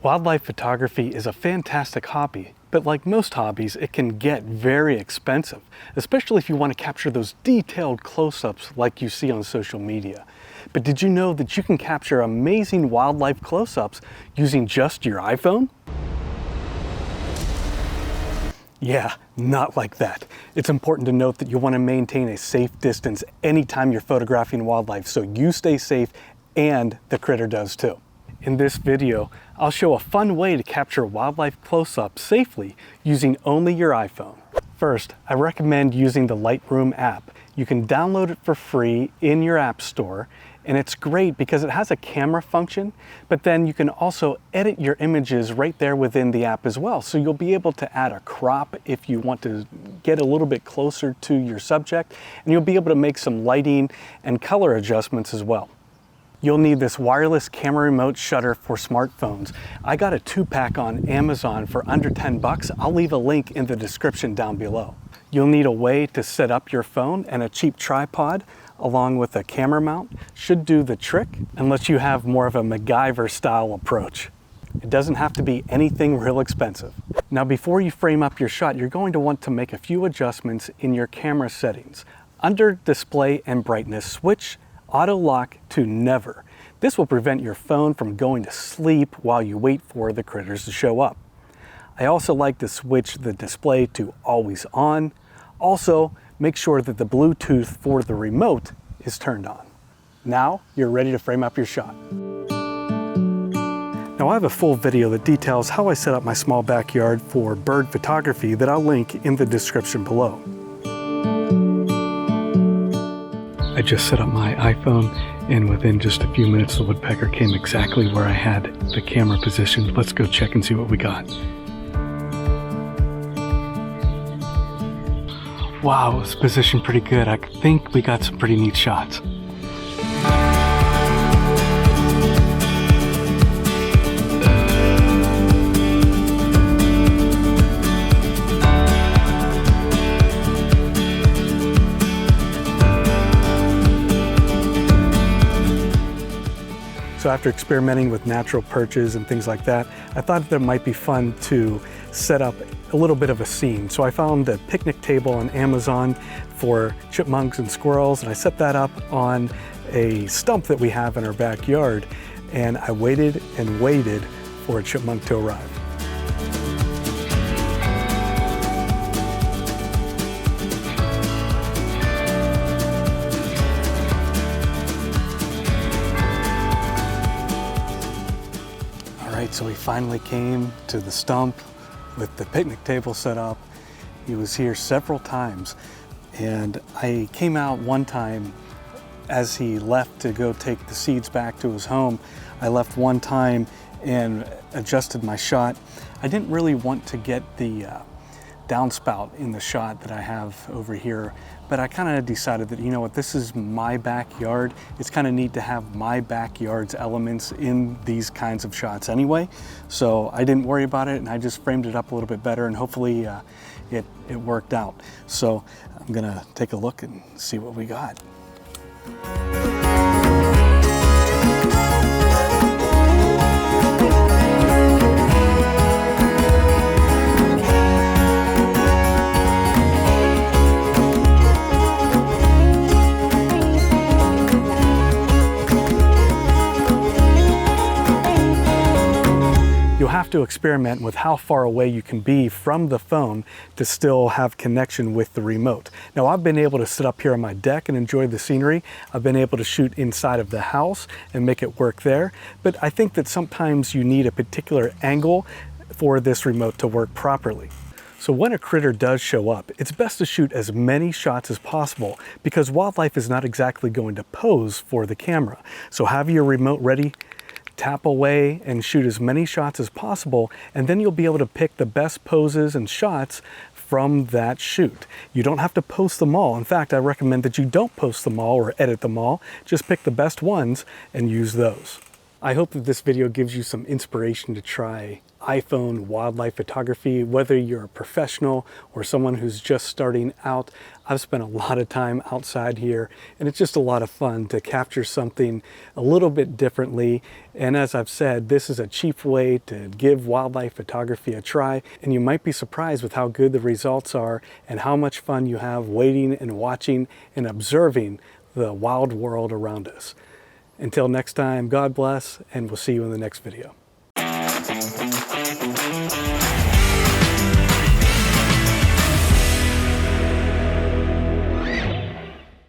Wildlife photography is a fantastic hobby, but like most hobbies, it can get very expensive, especially if you want to capture those detailed close-ups like you see on social media. But did you know that you can capture amazing wildlife close-ups using just your iPhone? Yeah, not like that. It's important to note that you want to maintain a safe distance anytime you're photographing wildlife so you stay safe and the critter does too. In this video, I'll show a fun way to capture wildlife close-ups safely using only your iPhone. First, I recommend using the Lightroom app. You can download it for free in your app store, and it's great because it has a camera function, but then you can also edit your images right there within the app as well. So you'll be able to add a crop if you want to get a little bit closer to your subject, and you'll be able to make some lighting and color adjustments as well. You'll need this wireless camera remote shutter for smartphones. I got a 2-pack on Amazon for under 10 bucks. I'll leave a link in the description down below. You'll need a way to set up your phone, and a cheap tripod along with a camera mount should do the trick unless you have more of a MacGyver style approach. It doesn't have to be anything real expensive. Now before you frame up your shot, you're going to want to make a few adjustments in your camera settings. Under display and brightness, switch auto lock to never. This will prevent your phone from going to sleep while you wait for the critters to show up. I also like to switch the display to always on. Also, make sure that the Bluetooth for the remote is turned on. Now you're ready to frame up your shot. Now I have a full video that details how I set up my small backyard for bird photography that I'll link in the description below. I just set up my iPhone, and within just a few minutes the woodpecker came exactly where I had the camera positioned. Let's go check and see what we got. Wow, it's positioned pretty good. I think we got some pretty neat shots. So after experimenting with natural perches and things like that, I thought that it might be fun to set up a little bit of a scene. So I found a picnic table on Amazon for chipmunks and squirrels, and I set that up on a stump that we have in our backyard, and I waited and waited for a chipmunk to arrive. So he finally came to the stump with the picnic table set up. He was here several times, and I came out one time as he left to go take the seeds back to his home. I left one time and adjusted my shot. I didn't really want to get the downspout in the shot that I have over here, but I kind of decided that, you know what, this is my backyard. It's kind of neat to have my backyard's elements in these kinds of shots anyway. So I didn't worry about it, and I just framed it up a little bit better, and hopefully it worked out. So I'm gonna take a look and see what we got. You'll have to experiment with how far away you can be from the phone to still have connection with the remote. Now I've been able to sit up here on my deck and enjoy the scenery. I've been able to shoot inside of the house and make it work there. But I think that sometimes you need a particular angle for this remote to work properly. So when a critter does show up, it's best to shoot as many shots as possible because wildlife is not exactly going to pose for the camera. So have your remote ready, tap away and shoot as many shots as possible, and then you'll be able to pick the best poses and shots from that shoot. You don't have to post them all. In fact, I recommend that you don't post them all or edit them all. Just pick the best ones and use those. I hope that this video gives you some inspiration to try iPhone wildlife photography, whether you're a professional or someone who's just starting out. I've spent a lot of time outside here, and it's just a lot of fun to capture something a little bit differently. And as I've said, this is a cheap way to give wildlife photography a try, and you might be surprised with how good the results are and how much fun you have waiting and watching and observing the wild world around us. Until next time, God bless, and we'll see you in the next video.